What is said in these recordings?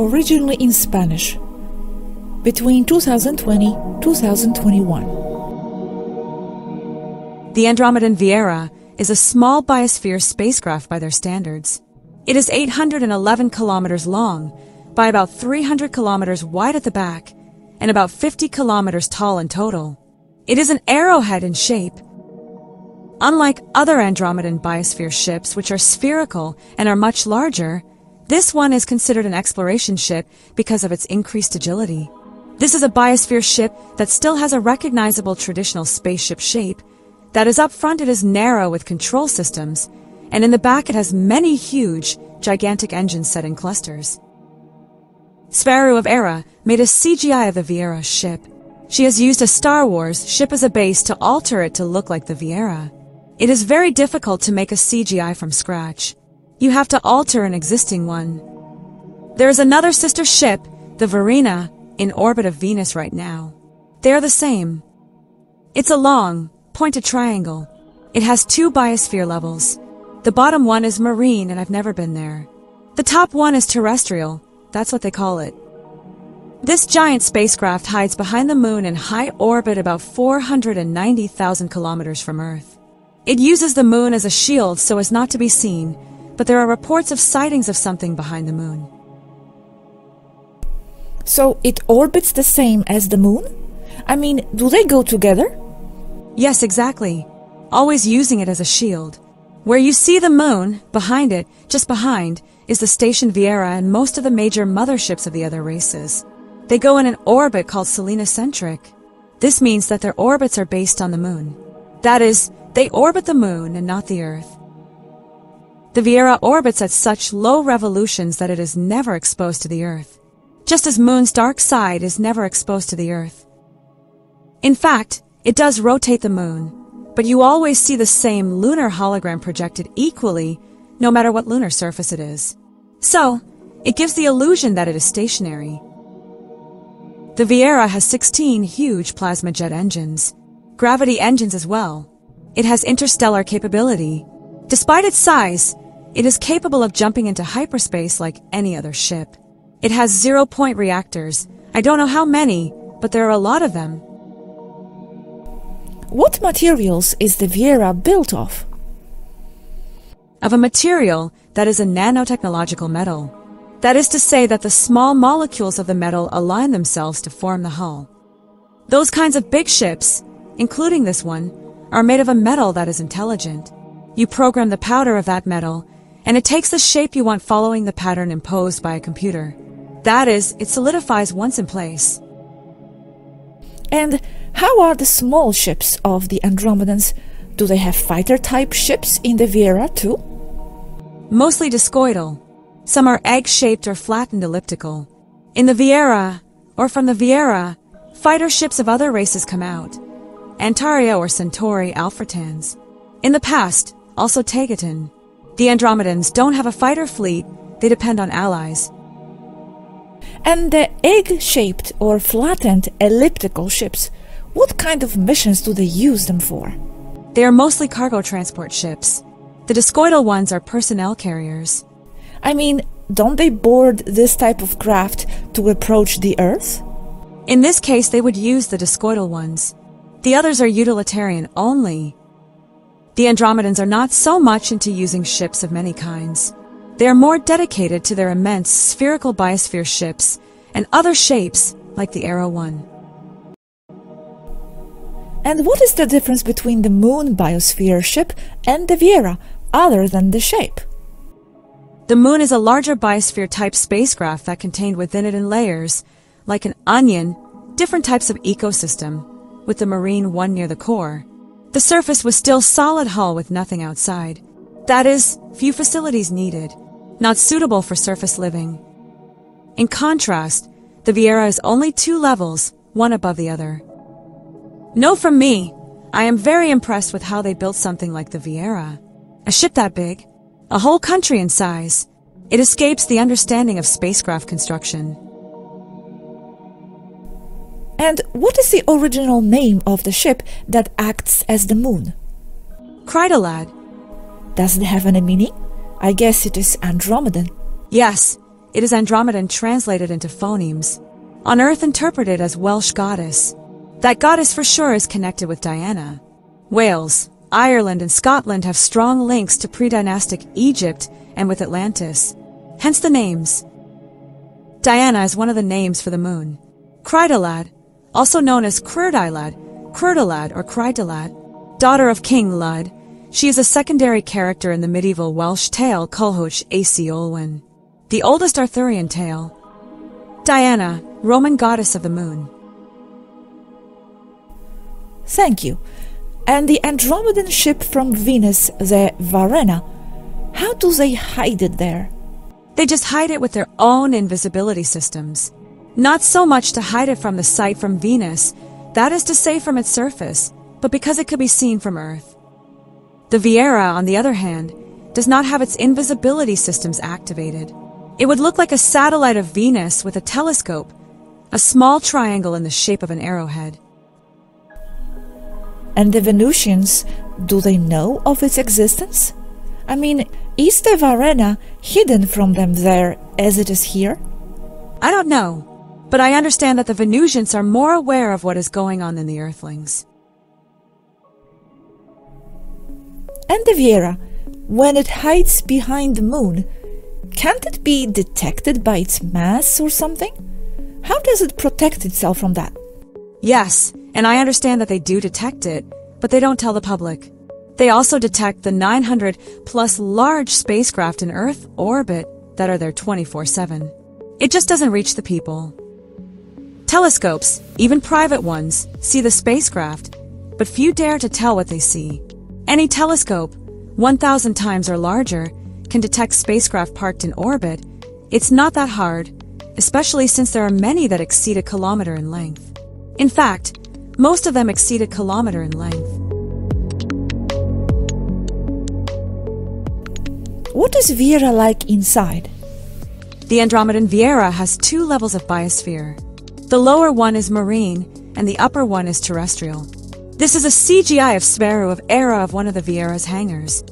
originally in Spanish, between 2020-2021. The Andromedan Viera is a small biosphere spacecraft by their standards. It is 811 kilometers long, by about 300 kilometers wide at the back, and about 50 kilometers tall in total. It is an arrowhead in shape. Unlike other Andromedan biosphere ships, which are spherical and are much larger, this one is considered an exploration ship because of its increased agility. This is a biosphere ship that still has a recognizable traditional spaceship shape. That is, up front it is narrow with control systems, and in the back it has many huge, gigantic engines set in clusters. Sparrow of Era made a CGI of the Viera ship. She has used a Star Wars ship as a base to alter it to look like the Viera. It is very difficult to make a CGI from scratch. You have to alter an existing one. There is another sister ship, the Viera, in orbit of Venus right now. They are the same. It's a long, pointed triangle. It has 2 biosphere levels. The bottom one is marine, and I've never been there. The top one is terrestrial. That's what they call it. This giant spacecraft hides behind the moon in high orbit about 490,000 kilometers from Earth. It uses the moon as a shield so as not to be seen, but there are reports of sightings of something behind the moon. So it orbits the same as the moon? I mean, do they go together? Yes, exactly. Always using it as a shield. Where you see the moon, behind it, just behind, is the station Viera and most of the major motherships of the other races. They go in an orbit called selenocentric. This means that their orbits are based on the moon. That is, they orbit the moon and not the Earth. The Viera orbits at such low revolutions that it is never exposed to the Earth, just as Moon's dark side is never exposed to the Earth. In fact, it does rotate the Moon, but you always see the same lunar hologram projected equally, no matter what lunar surface it is. So, it gives the illusion that it is stationary. The Viera has 16 huge plasma jet engines, gravity engines as well. It has interstellar capability. Despite its size, it is capable of jumping into hyperspace like any other ship. It has 0-point reactors. I don't know how many, but there are a lot of them. What materials is the Viera built of? Of a material that is a nanotechnological metal. That is to say that the small molecules of the metal align themselves to form the hull. Those kinds of big ships, including this one, are made of a metal that is intelligent. You program the powder of that metal, and it takes the shape you want following the pattern imposed by a computer. That is, it solidifies once in place. And how are the small ships of the Andromedans? Do they have fighter-type ships in the Viera too? Mostly discoidal. Some are egg-shaped or flattened elliptical. In the Viera, or from the Viera, fighter ships of other races come out. Antares or Centauri Alfratans. In the past, also Tegeton. The Andromedans don't have a fighter fleet, they depend on allies. And the egg-shaped or flattened elliptical ships, what kind of missions do they use them for? They are mostly cargo transport ships. The discoidal ones are personnel carriers. I mean, don't they board this type of craft to approach the Earth? In this case, they would use the discoidal ones. The others are utilitarian only. The Andromedans are not so much into using ships of many kinds. They are more dedicated to their immense spherical biosphere ships and other shapes like the Arrow 1. And what is the difference between the Moon biosphere ship and the Viera, other than the shape? The Moon is a larger biosphere-type spacecraft that contained within it in layers, like an onion, different types of ecosystem, with the marine one near the core. The surface was still solid hull with nothing outside. That is, few facilities needed, not suitable for surface living. In contrast, the Viera is only 2 levels, one above the other. No from me. I am very impressed with how they built something like the Viera. A ship that big, a whole country in size. It escapes the understanding of spacecraft construction. And what is the original name of the ship that acts as the Moon? Cridolad. Does it have any meaning? I guess it is Andromedan. Yes, it is Andromedan translated into phonemes. On Earth interpreted as Welsh goddess. That goddess for sure is connected with Diana. Wales, Ireland, and Scotland have strong links to pre-dynastic Egypt and with Atlantis. Hence the names. Diana is one of the names for the moon. Cridalad, also known as Curdilad, Curdilad, or Cridalad, daughter of King Lud, she is a secondary character in the medieval Welsh tale Culhwch ac Olwen, the oldest Arthurian tale. Diana, Roman goddess of the moon. Thank you. And the Andromedan ship from Venus, the Varena, how do they hide it there? They just hide it with their own invisibility systems. Not so much to hide it from the sight from Venus, that is to say from its surface, but because it could be seen from Earth. The Viera, on the other hand, does not have its invisibility systems activated. It would look like a satellite of Venus with a telescope, a small triangle in the shape of an arrowhead. And the Venusians, do they know of its existence? I mean, is the Varena hidden from them there as it is here? I don't know, but I understand that the Venusians are more aware of what is going on than the Earthlings. And the Viera, when it hides behind the moon, can't it be detected by its mass or something? How does it protect itself from that? Yes, and I understand that they do detect it, but they don't tell the public. They also detect the 900 plus large spacecraft in Earth orbit that are there 24/7. It just doesn't reach the people. Telescopes, even private ones, see the spacecraft, but few dare to tell what they see. Any telescope, 1,000 times or larger, can detect spacecraft parked in orbit. It's not that hard, especially since there are many that exceed a kilometer in length. In fact, most of them exceed a kilometer in length. What is Viera like inside? The Andromedan Viera has 2 levels of biosphere. The lower one is marine, and the upper one is terrestrial. This is a CGI of Sverre of era of one of the Viera's hangars.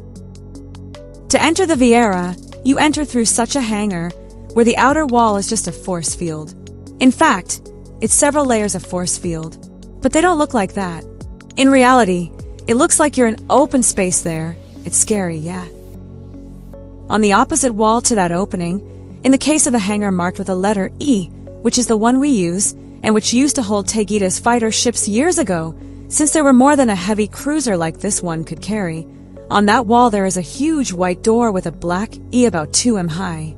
To enter the Viera, you enter through such a hangar, where the outer wall is just a force field. In fact, it's several layers of force field, but they don't look like that. In reality, it looks like you're in open space there. It's scary, yeah. On the opposite wall to that opening, in the case of the hangar marked with the letter E, which is the one we use, and which used to hold Tegeta's fighter ships years ago, since there were more than a heavy cruiser like this one could carry, on that wall there is a huge white door with a black E about 2 m high.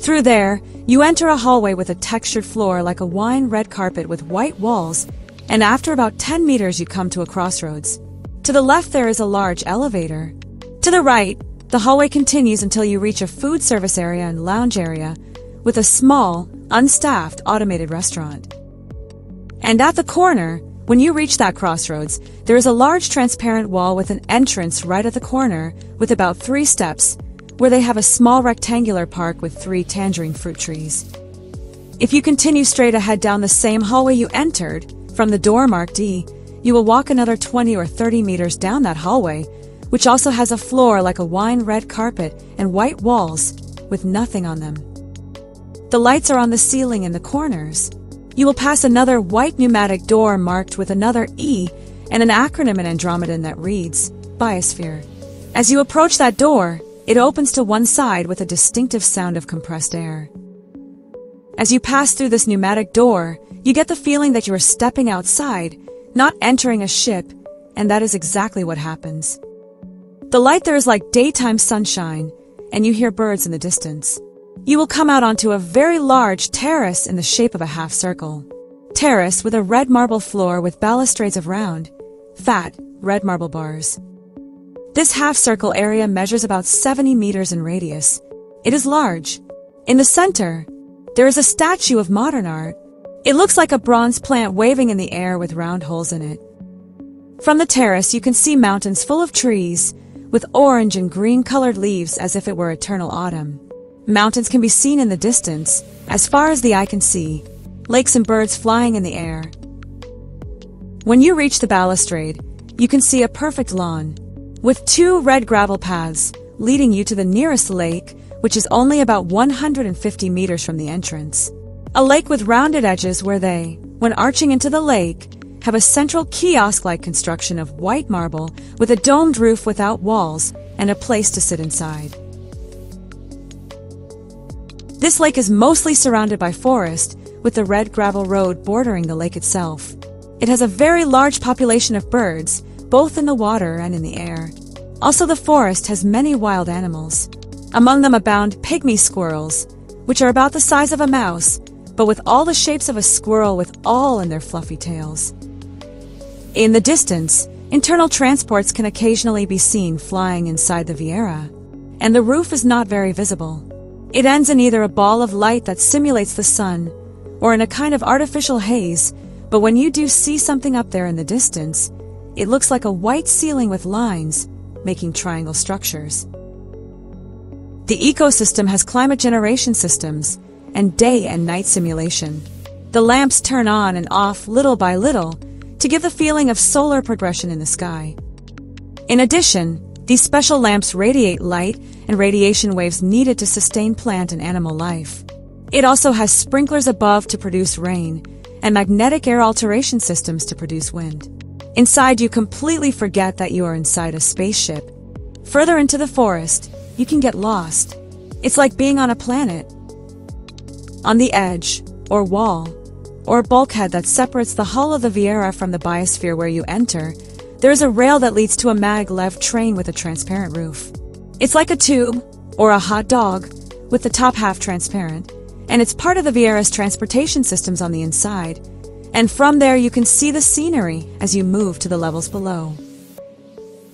Through there, you enter a hallway with a textured floor like a wine red carpet with white walls, and after about 10 meters you come to a crossroads. To the left there is a large elevator. To the right, the hallway continues until you reach a food service area and lounge area with a small, unstaffed automated restaurant. And at the corner, when you reach that crossroads, there is a large transparent wall with an entrance right at the corner with about 3 steps, where they have a small rectangular park with 3 tangerine fruit trees. If you continue straight ahead down the same hallway you entered, from the door marked D, you will walk another 20 or 30 meters down that hallway, which also has a floor like a wine red carpet and white walls with nothing on them. The lights are on the ceiling in the corners. You will pass another white pneumatic door marked with another E and an acronym in Andromedan that reads Biosphere. As you approach that door, it opens to one side with a distinctive sound of compressed air. As you pass through this pneumatic door, you get the feeling that you are stepping outside, not entering a ship, and that is exactly what happens. The light there is like daytime sunshine, and you hear birds in the distance. You will come out onto a very large terrace in the shape of a half circle. Terrace with a red marble floor with balustrades of round, fat, red marble bars. This half-circle area measures about 70 meters in radius. It is large. In the center, there is a statue of modern art. It looks like a bronze plant waving in the air with round holes in it. From the terrace, you can see mountains full of trees, with orange and green-colored leaves as if it were eternal autumn. Mountains can be seen in the distance, as far as the eye can see, lakes and birds flying in the air. When you reach the balustrade, you can see a perfect lawn, with 2 red gravel paths leading you to the nearest lake, which is only about 150 meters from the entrance. A lake with rounded edges where they, when arching into the lake, have a central kiosk-like construction of white marble with a domed roof without walls and a place to sit inside. This lake is mostly surrounded by forest, with the red gravel road bordering the lake itself. It has a very large population of birds, both in the water and in the air. Also, the forest has many wild animals. Among them abound pygmy squirrels, which are about the size of a mouse, but with all the shapes of a squirrel with all in their fluffy tails. In the distance, internal transports can occasionally be seen flying inside the Viera, and the roof is not very visible. It ends in either a ball of light that simulates the sun, or in a kind of artificial haze, but when you do see something up there in the distance, it looks like a white ceiling with lines, making triangle structures. The ecosystem has climate generation systems, and day and night simulation. The lamps turn on and off little by little, to give the feeling of solar progression in the sky. In addition, these special lamps radiate light and radiation waves needed to sustain plant and animal life. It also has sprinklers above to produce rain, and magnetic air alteration systems to produce wind. Inside, you completely forget that you are inside a spaceship. Further into the forest, you can get lost. It's like being on a planet. On the edge, or wall, or bulkhead that separates the hull of the Viera from the biosphere where you enter, there is a rail that leads to a maglev train with a transparent roof. It's like a tube, or a hot dog, with the top half transparent, and it's part of the Viera's transportation systems on the inside, and from there you can see the scenery as you move to the levels below.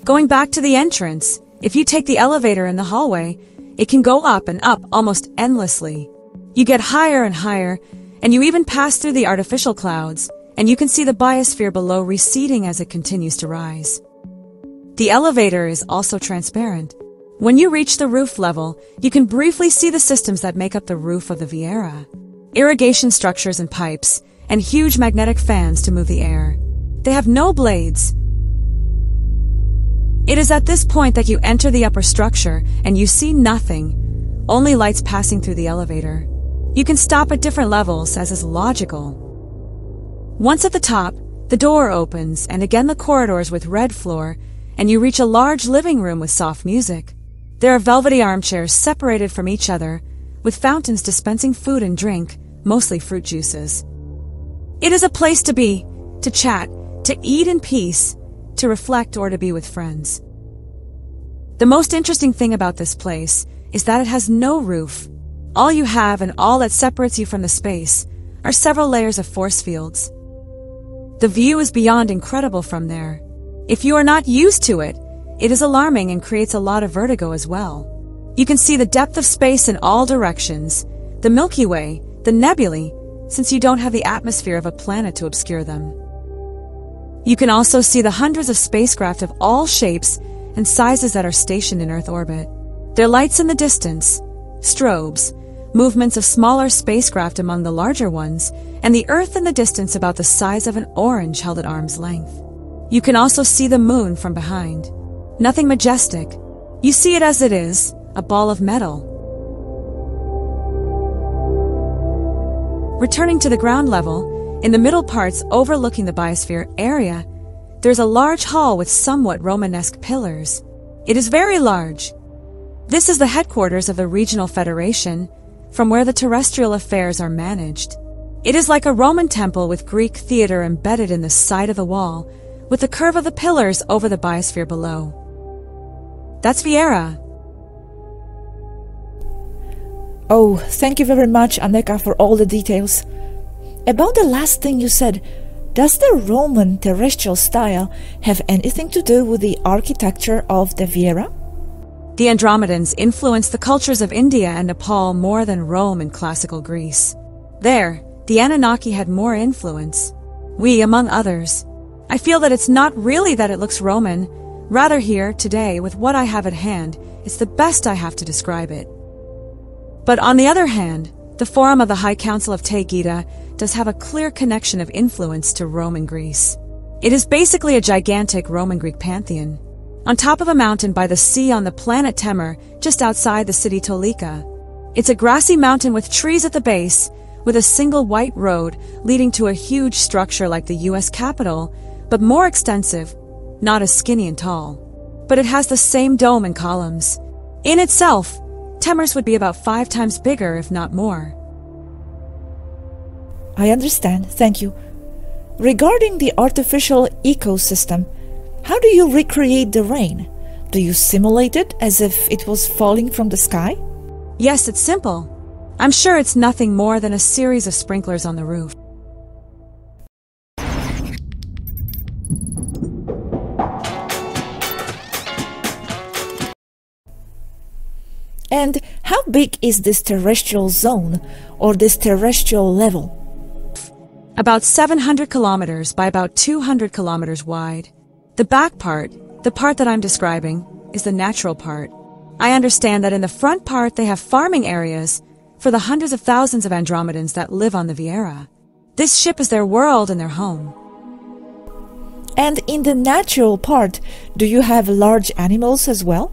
Going back to the entrance, if you take the elevator in the hallway, it can go up and up almost endlessly. You get higher and higher, and you even pass through the artificial clouds, and you can see the biosphere below receding as it continues to rise. The elevator is also transparent. When you reach the roof level, you can briefly see the systems that make up the roof of the Viera. Irrigation structures and pipes, and huge magnetic fans to move the air. They have no blades. It is at this point that you enter the upper structure, and you see nothing, only lights passing through the elevator. You can stop at different levels, as is logical. Once at the top, the door opens, and again the corridors with red floor, and you reach a large living room with soft music. There are velvety armchairs separated from each other, with fountains dispensing food and drink, mostly fruit juices. It is a place to be, to chat, to eat in peace, to reflect, or to be with friends. The most interesting thing about this place is that it has no roof. All you have and all that separates you from the space are several layers of force fields. The view is beyond incredible from there. If you are not used to it, it is alarming and creates a lot of vertigo as well. You can see the depth of space in all directions, the Milky Way, the nebulae, since you don't have the atmosphere of a planet to obscure them. You can also see the hundreds of spacecraft of all shapes and sizes that are stationed in Earth orbit. Their lights in the distance, strobes, movements of smaller spacecraft among the larger ones, and the Earth in the distance about the size of an orange held at arm's length. You can also see the moon from behind. Nothing majestic. You see it as it is, a ball of metal. Returning to the ground level, in the middle parts overlooking the biosphere area, there's a large hall with somewhat Romanesque pillars. It is very large. This is the headquarters of the regional federation, from where the terrestrial affairs are managed. It is like a Roman temple with Greek theater embedded in the side of the wall, with the curve of the pillars over the biosphere below. That's Viera. Oh, thank you very much, Aneeka, for all the details. About the last thing you said, does the Roman terrestrial style have anything to do with the architecture of the Viera? The Andromedans influenced the cultures of India and Nepal more than Rome and classical Greece. There, the Anunnaki had more influence. We, among others. I feel that it's not really that it looks Roman. Rather here, today, with what I have at hand, it's the best I have to describe it. But on the other hand, the Forum of the High Council of Tegeta does have a clear connection of influence to Rome and Greece. It is basically a gigantic Roman-Greek pantheon. on top of a mountain by the sea on the planet Temmer, just outside the city Tolika. It's a grassy mountain with trees at the base, with a single white road leading to a huge structure like the US Capitol, but more extensive, not as skinny and tall. But it has the same dome and columns. In itself, Temmer's would be about 5 times bigger, if not more. I understand, thank you. Regarding the artificial ecosystem, how do you recreate the rain? Do you simulate it as if it was falling from the sky? Yes, it's simple. I'm sure it's nothing more than a series of sprinklers on the roof. And how big is this terrestrial zone, or this terrestrial level? About 700 kilometers by about 200 kilometers wide. The back part, the part that I'm describing, is the natural part. I understand that in the front part they have farming areas for the hundreds of thousands of Andromedans that live on the Viera. This ship is their world and their home. And in the natural part, do you have large animals as well?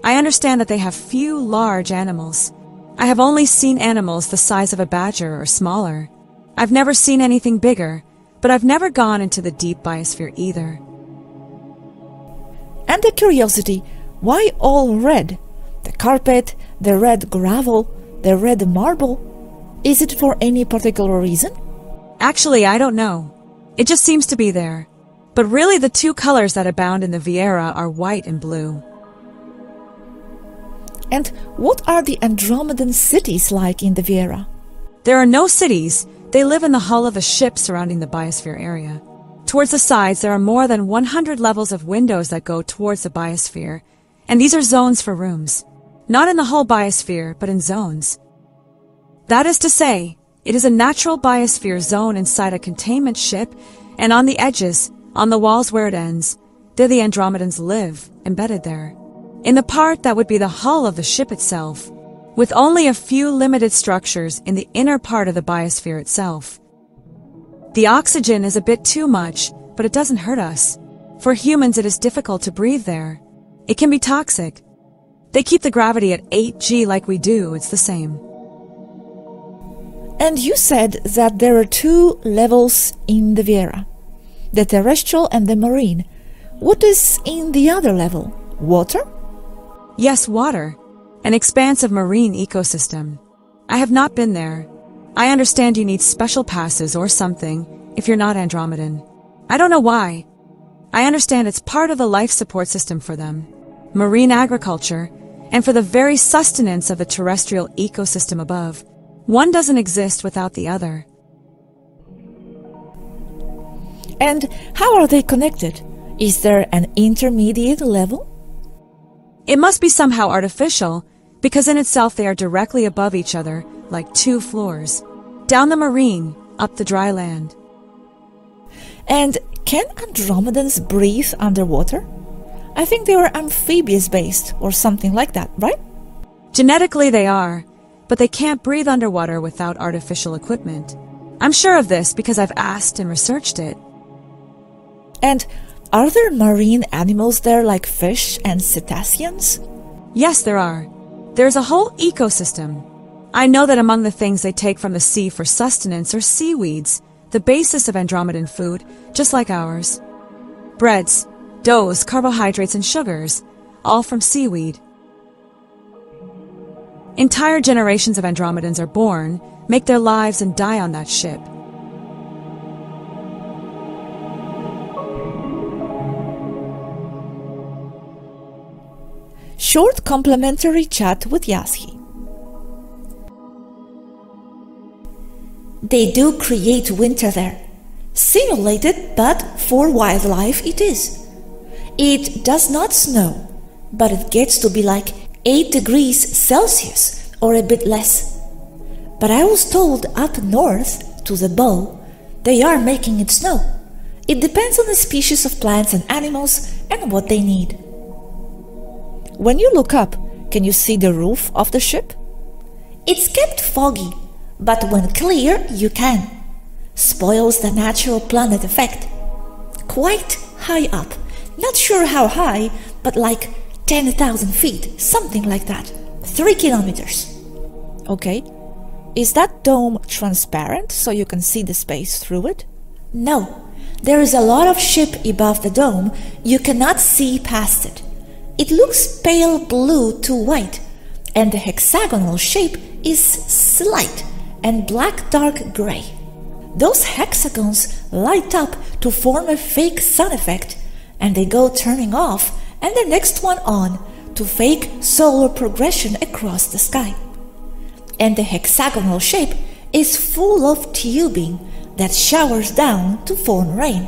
I understand that they have few large animals. I have only seen animals the size of a badger or smaller. I've never seen anything bigger, but I've never gone into the deep biosphere either. And a curiosity, why all red? The carpet, the red gravel, the red marble? Is it for any particular reason? Actually, I don't know. It just seems to be there. But really the 2 colors that abound in the Viera are white and blue. And what are the Andromedan cities like in the Viera? There are no cities. They live in the hull of the ship surrounding the biosphere area. Towards the sides, there are more than 100 levels of windows that go towards the biosphere, and these are zones for rooms. Not in the whole biosphere, but in zones. That is to say, it is a natural biosphere zone inside a containment ship, and on the edges, on the walls where it ends, there the Andromedans live, embedded there. In the part that would be the hull of the ship itself, with only a few limited structures in the inner part of the biosphere itself. The oxygen is a bit too much, but it doesn't hurt us. For humans it is difficult to breathe there. It can be toxic. They keep the gravity at 8G like we do, it's the same. And you said that there are 2 levels in the Viera, the terrestrial and the marine. What is in the other level? Water? Yes, water. An expansive marine ecosystem. I have not been there. I understand you need special passes or something if you're not Andromedan. I don't know why. I understand it's part of the life support system for them, marine agriculture, and for the very sustenance of the terrestrial ecosystem above. One doesn't exist without the other. And how are they connected? Is there an intermediate level? It must be somehow artificial, because in itself they are directly above each other, like 2 floors. Down the marine, up the dry land. And can Andromedans breathe underwater? I think they were amphibious-based or something like that, right? Genetically they are, but they can't breathe underwater without artificial equipment. I'm sure of this because I've asked and researched it. And are there marine animals there like fish and cetaceans? Yes, there are. There's a whole ecosystem. I know that among the things they take from the sea for sustenance are seaweeds, the basis of Andromedan food, just like ours. Breads, doughs, carbohydrates, and sugars, all from seaweed. Entire generations of Andromedans are born, make their lives, and die on that ship. Short complimentary chat with Yaski. They do create winter there. Simulated, but for wildlife it is. It does not snow, but it gets to be like 8 degrees Celsius or a bit less. But I was told up north, to the bow, they are making it snow. It depends on the species of plants and animals and what they need. When you look up, can you see the roof of the ship? It's kept foggy, but when clear you can. Spoils the natural planet effect. Quite high up. Not sure how high, but like 10,000 feet, something like that. 3 kilometers. Okay. Is that dome transparent so you can see the space through it? No. There is a lot of ship above the dome. You cannot see past it. It looks pale blue to white, and the hexagonal shape is slight and black dark gray. Those hexagons light up to form a fake sun effect, and they go turning off and the next one on to fake solar progression across the sky. And the hexagonal shape is full of tubing that showers down to form rain.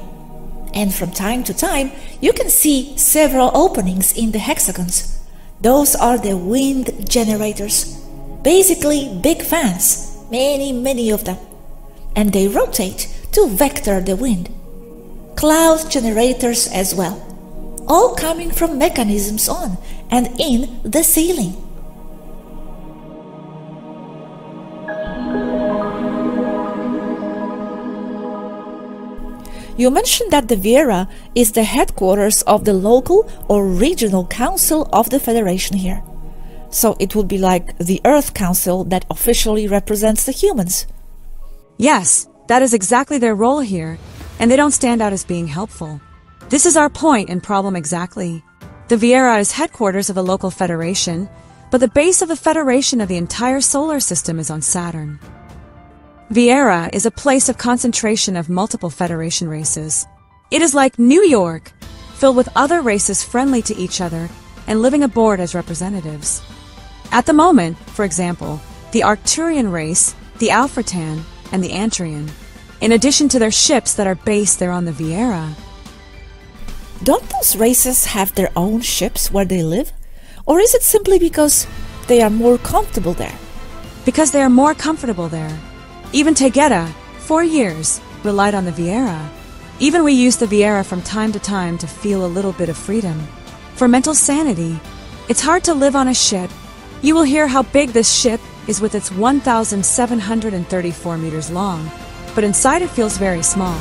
And from time to time, you can see several openings in the hexagons. Those are the wind generators. Basically big fans, many of them. And they rotate to vector the wind. Cloud generators as well. All coming from mechanisms on and in the ceiling. You mentioned that the Viera is the headquarters of the local or regional council of the Federation here. So it would be like the Earth Council that officially represents the humans. Yes, that is exactly their role here, and they don't stand out as being helpful. This is our point and problem exactly. The Viera is headquarters of a local federation, but the base of the federation of the entire solar system is on Saturn. Viera is a place of concentration of multiple Federation races. It is like New York, filled with other races friendly to each other and living aboard as representatives. At the moment, for example, the Arcturian race, the Alfretan, and the Antrian, in addition to their ships that are based there on the Viera. Don't those races have their own ships where they live? Or is it simply because they are more comfortable there? Because they are more comfortable there. Even Tegeta, for years, relied on the Viera. Even we use the Viera from time to time to feel a little bit of freedom. For mental sanity, it's hard to live on a ship. You will hear how big this ship is with its 1,734 meters long, but inside it feels very small.